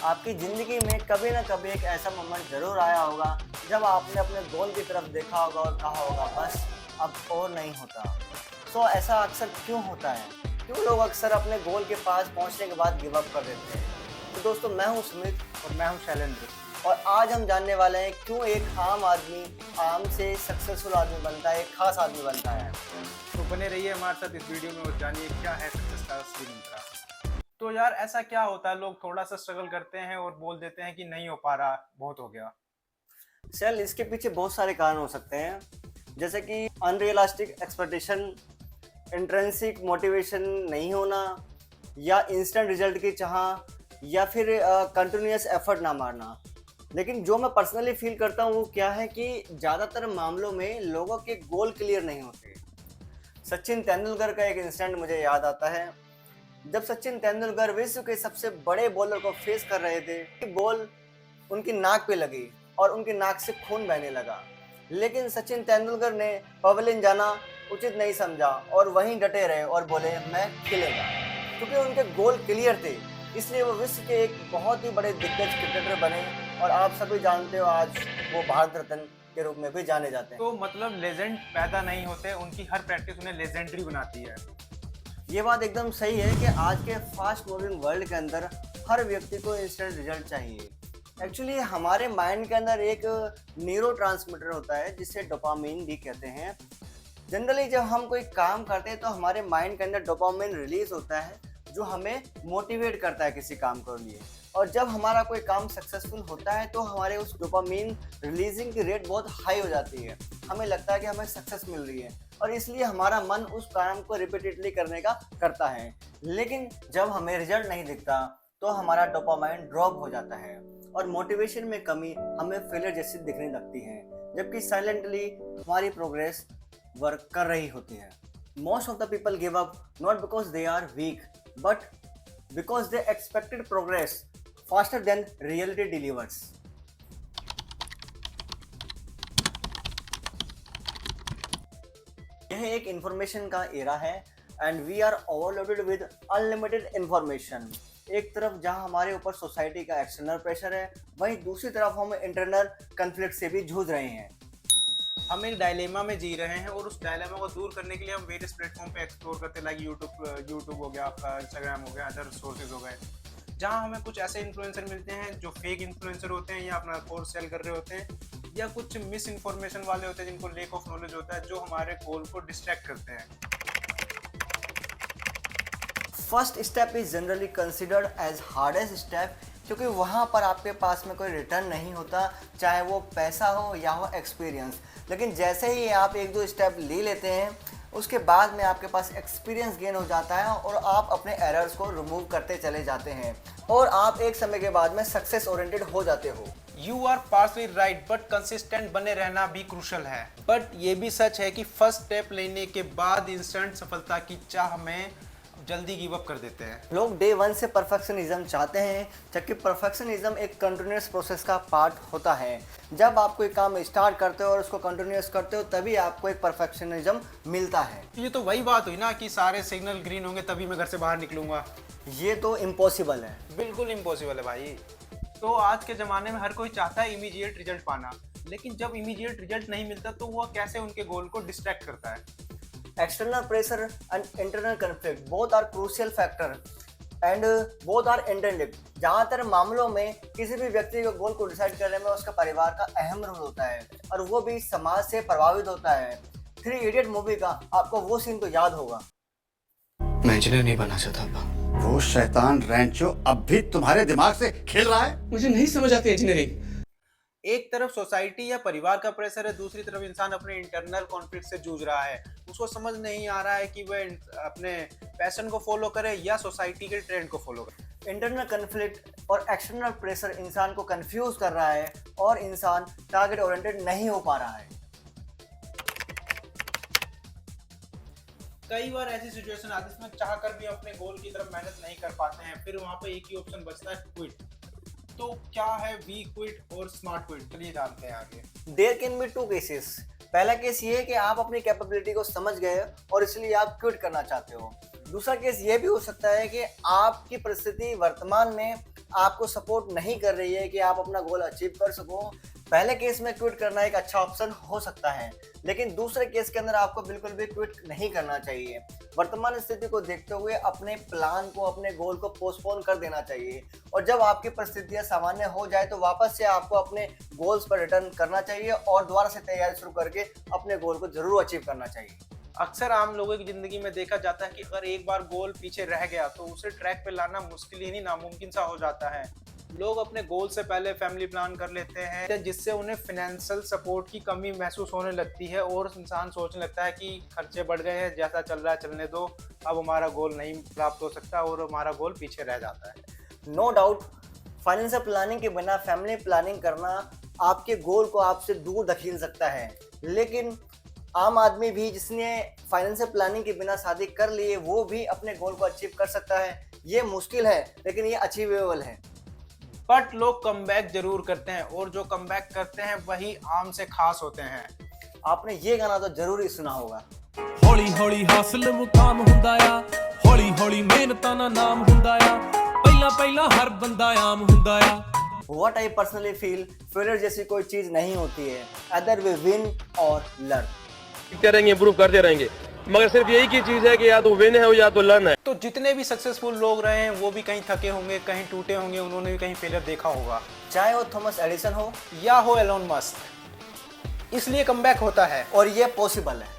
आपकी ज़िंदगी में कभी ना कभी एक ऐसा मोमेंट ज़रूर आया होगा जब आपने अपने गोल की तरफ देखा होगा और कहा होगा बस अब और नहीं होता। सो ऐसा अक्सर क्यों होता है? क्यों लोग अक्सर अपने गोल के पास पहुंचने के बाद गिव अप कर देते हैं? तो दोस्तों, मैं हूं सुमित और मैं हूं शैलेंद्र। और आज हम जानने वाले हैं क्यों एक आम आदमी आम से सक्सेसफुल आदमी बनता है, एक खास आदमी बनता है। तो बने रहिए हमारे साथ इस वीडियो में और जानिए क्या है सक्सेस का असली मंत्र। तो यार ऐसा क्या होता है, लोग थोड़ा सा स्ट्रगल करते हैं और बोल देते हैं कि नहीं हो पा रहा, बहुत हो गया। चल, इसके पीछे बहुत सारे कारण हो सकते हैं, जैसे कि अनरियलिस्टिक एक्सपेक्टेशन, इंट्रिंसिक मोटिवेशन नहीं होना, या इंस्टेंट रिजल्ट की चाह, या फिर कंटिन्यूअस एफर्ट ना मारना। लेकिन जो मैं पर्सनली फील करता हूँ वो क्या है कि ज़्यादातर मामलों में लोगों के गोल क्लियर नहीं होते। सचिन तेंदुलकर का एक इंसिडेंट मुझे याद आता है। जब सचिन तेंदुलकर विश्व के सबसे बड़े बॉलर को फेस कर रहे थे, बॉल उनकी नाक पे लगी और उनकी नाक से खून बहने लगा। लेकिन सचिन तेंदुलकर ने पवेलियन जाना उचित नहीं समझा और वहीं डटे रहे और बोले मैं खेलेगा। क्योंकि उनके गोल क्लियर थे, इसलिए वो विश्व के एक बहुत ही बड़े दिग्गज क्रिकेटर बने और आप सभी जानते हो आज वो भारत रत्न के रूप में भी जाने जाते हैं। तो मतलब लेजेंड पैदा नहीं होते, उनकी हर प्रैक्टिस उन्हें लेजेंडरी बनाती है। ये बात एकदम सही है कि आज के फास्ट मूविंग वर्ल्ड के अंदर हर व्यक्ति को इंस्टेंट रिजल्ट चाहिए। एक्चुअली हमारे माइंड के अंदर एक न्यूरो ट्रांसमीटर होता है जिसे डोपामिन भी कहते हैं। जनरली जब हम कोई काम करते हैं तो हमारे माइंड के अंदर डोपामिन रिलीज होता है जो हमें मोटिवेट करता है किसी काम के लिए। और जब हमारा कोई काम सक्सेसफुल होता है तो हमारे उस डोपामिन रिलीजिंग की रेट बहुत हाई हो जाती है। हमें लगता है कि हमें सक्सेस मिल रही है और इसलिए हमारा मन उस काम को रिपीटेडली करने का करता है। लेकिन जब हमें रिजल्ट नहीं दिखता तो हमारा डोपामाइन ड्रॉप हो जाता है और मोटिवेशन में कमी हमें फेलियर जैसी दिखने लगती है, जबकि साइलेंटली हमारी प्रोग्रेस वर्क कर रही होती है। Most of the people give up not because they are weak but because they expected progress faster than reality delivers. यह एक इंफॉर्मेशन का एरा है and we are overloaded with unlimited information. एक तरफ जहां हमारे ऊपर सोसाइटी का एक्सटर्नल प्रेशर है, वहीं दूसरी तरफ हम इंटरनल कन्फ्लिक्ट से भी जूझ रहे हैं। हम एक डायलेमा में जी रहे हैं और उस डायलेमा को दूर करने के लिए हम वेरियस प्लेटफॉर्म पे एक्सप्लोर करते हैं, लाइक यूट्यूब हो गया, आपका इंस्टाग्राम हो गया, अदर सोर्सेज हो गए, जहाँ हमें कुछ ऐसे इन्फ्लुएंसर मिलते हैं जो फेक इन्फ्लुएंसर होते हैं या अपना कोर्स सेल कर रहे होते हैं, या कुछ मिस इन्फॉर्मेशन वाले होते हैं जिनको लेक ऑफ नॉलेज होता है, जो हमारे गोल को डिस्ट्रैक्ट करते हैं। First step is generally considered as hardest step, क्योंकि वहाँ पर आपके पास में कोई रिटर्न नहीं होता, चाहे वो पैसा हो या हो एक्सपीरियंस। लेकिन जैसे ही आप एक दो स्टेप ले लेते हैं उसके बाद में आपके पास एक्सपीरियंस गेन हो जाता है और आप अपने एरर्स को रिमूव करते चले जाते हैं और आप एक समय के बाद में सक्सेस ओरिएंटेड हो जाते हो। You are partially right, but consistent बने रहना भी क्रूशल है। बट ये भी सच है कि फर्स्ट स्टेप लेने के बाद इंस्टेंट सफलता की चाह में जल्दी गिव अप कर देते हैं। लोग डे वन से परफेक्शनिज्म चाहते हैं, जबकि परफेक्शनिज्म एक कंटिन्यूस प्रोसेस का पार्ट होता है। जब आप कोई काम स्टार्ट करते हो और उसको कंटिन्यूस करते हो तभी आपको एक परफेक्शनिज्म मिलता है। ये तो वही बात हुई ना कि सारे सिग्नल ग्रीन होंगे तभी मैं घर से बाहर निकलूंगा। ये तो इम्पॉसिबल है। बिल्कुल इम्पॉसिबल है भाई। तो आज के ज़माने में हर कोई चाहता है इमीडिएट रिजल्ट पाना, लेकिन जब इमीडिएट रिजल्ट नहीं मिलता तो वह कैसे उनके गोल को डिस्ट्रैक्ट करता है। External pressure and internal conflict both are crucial factor and both are intended। ज़्यादातर मामलों में किसी भी व्यक्ति के गोल को डिसाइड करने में उसका परिवार का अहम रोल होता है और वो भी समाज से प्रभावित होता है। थ्री इडियट मूवी का आपको वो सीन तो याद होगा। मैं इंजीनियर नहीं बनना चाहता पापा। वो शैतान रैंचो अब भी तुम्हारे दिमाग से खेल रहा है। मुझे नहीं समझ आती इंजीनियरिंग। एक तरफ सोसाइटी या परिवार का प्रेशर है, दूसरी तरफ इंसान अपने इंटरनल कॉन्फ्लिक्ट से जूझ रहा है। उसको समझ नहीं आ रहा है कि वह अपने पैशन को फॉलो करे या सोसाइटी के ट्रेंड को फॉलो करे। इंटरनल कन्फ्लिक्ट और एक्सटर्नल प्रेशर इंसान को कंफ्यूज कर रहा है और इंसान टारगेट ओरिएंटेड नहीं हो पा रहा है। कई बार ऐसी सिचुएशन आती है जिसमें चाह कर भी अपने गोल की तरफ मेहनत नहीं कर पाते हैं, फिर वहां पे एक ही ऑप्शन बचता है, क्विट। तो क्या है वीक क्विट और स्मार्ट क्विट, चलिए जानते हैं आगे। There can be two cases. पहला केस ये है कि आप अपनी कैपेबिलिटी को समझ गए और इसलिए आप क्विट करना चाहते हो। दूसरा केस ये भी हो सकता है कि आपकी परिस्थिति वर्तमान में आपको सपोर्ट नहीं कर रही है कि आप अपना गोल अचीव कर सको, पहले केस में क्विट करना एक अच्छा ऑप्शन हो सकता है, लेकिन दूसरे केस के अंदर आपको बिल्कुल भी क्विट नहीं करना चाहिए। वर्तमान स्थिति को देखते हुए अपने प्लान को, अपने गोल को पोस्टपोन कर देना चाहिए और जब आपकी परिस्थितियां सामान्य हो जाए तो वापस से आपको अपने गोल्स पर रिटर्न करना चाहिए और दोबारा से तैयारी शुरू करके अपने गोल को जरूर अचीव करना चाहिए। अक्सर आम लोगों की ज़िंदगी में देखा जाता है कि अगर एक बार गोल पीछे रह गया तो उसे ट्रैक पे लाना मुश्किल ही नहीं, नामुमकिन सा हो जाता है। लोग अपने गोल से पहले फैमिली प्लान कर लेते हैं, जिससे उन्हें फाइनेंशियल सपोर्ट की कमी महसूस होने लगती है और इंसान सोचने लगता है कि खर्चे बढ़ गए हैं, जैसा चल रहा है चलने दो, अब हमारा गोल नहीं प्राप्त हो सकता और हमारा गोल पीछे रह जाता है। नो डाउट फाइनेंशियल प्लानिंग के बिना फैमिली प्लानिंग करना आपके गोल को आपसे दूर धकेल सकता है, लेकिन आम आदमी भी जिसने फाइनेंशियल प्लानिंग के बिना शादी कर ली है वो भी अपने गोल को अचीव कर सकता है। ये मुश्किल है लेकिन ये अचीवेबल है। बट लोग कमबैक जरूर करते हैं और जो कमबैक करते हैं वही आम से खास होते हैं। आपने ये गाना तो जरूर ही सुना होगा। ਹੌਲੀ ਹੌਲੀ ਹਾਸਲ ਮੁਕਾਮ ਹੁੰਦਾ ਆ, ਹੌਲੀ ਹੌਲੀ ਮਿਹਨਤਾਂ ਦਾ ਨਾਮ ਹੁੰਦਾ ਆ, ਪਹਿਲਾਂ ਪਹਿਲਾਂ ਹਰ ਬੰਦਾ ਆਮ ਹੁੰਦਾ ਆ। What I personally feel, failure जैसी कोई चीज नहीं होती है, either we win or learn। सीखते रहेंगे, इम्प्रूव करते रहेंगे, मगर सिर्फ यही की चीज है कि या तो विन है या तो लर्न है। तो जितने भी सक्सेसफुल लोग रहे हैं वो भी कहीं थके होंगे, कहीं टूटे होंगे, उन्होंने भी कहीं फेलियर देखा होगा, चाहे वो थॉमस एडिसन हो या हो एलोन मस्क। इसलिए कमबैक होता है और ये पॉसिबल है।